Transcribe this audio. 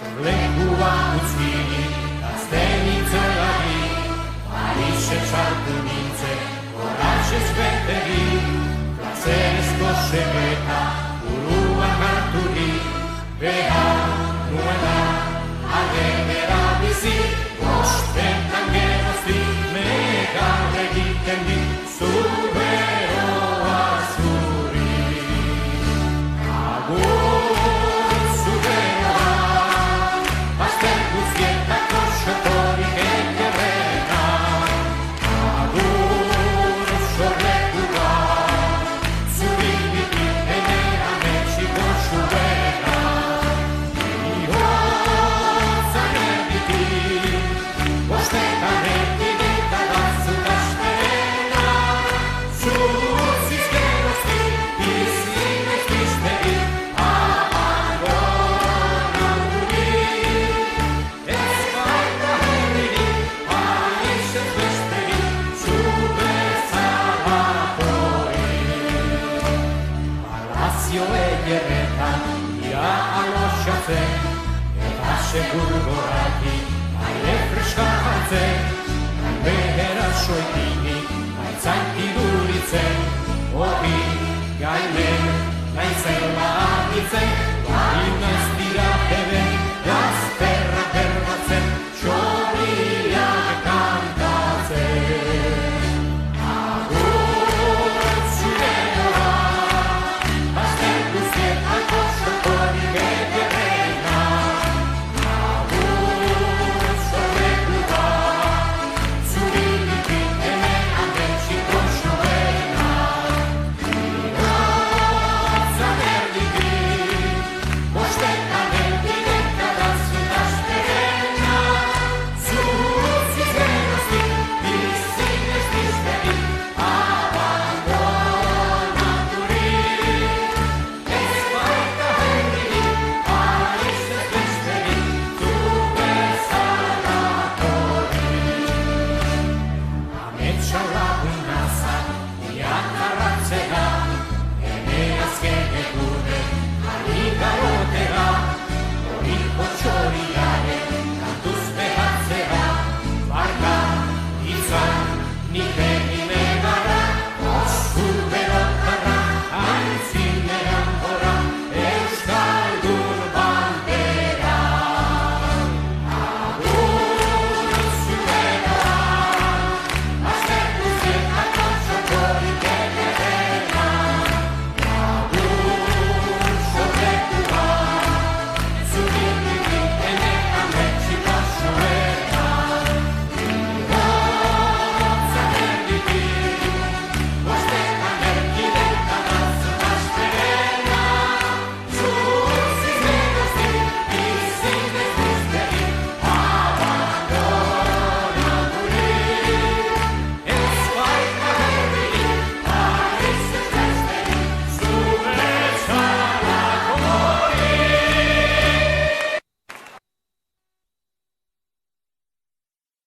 Lekua utzkini, azten itzelari, Parise txartu nintzen, horatxez beteri, plazerezko sebeta, buruan harturik, behar nuela, agendera bizi, bostetan geroztik, megar egiten dit, zuberoa zuri. Agur zuberoa, bazter guztietako xotorik ekerrena. Agur sorlekua, zuri bitik enea Mexiko zuena. Ihotzan erditik, bostetan egin eta batzuk aspena. Zutziz geroztik, bizin ez bizterik, abandona gurik. Ez baita herririk, Parisez besterik, zu bezala porik. Palazio ederretan, ia aloxatzen, eta segur goratik, aire freska hartzen. Behera soitinik, aitzak iduritzen, hori gailen, naizela agitzen.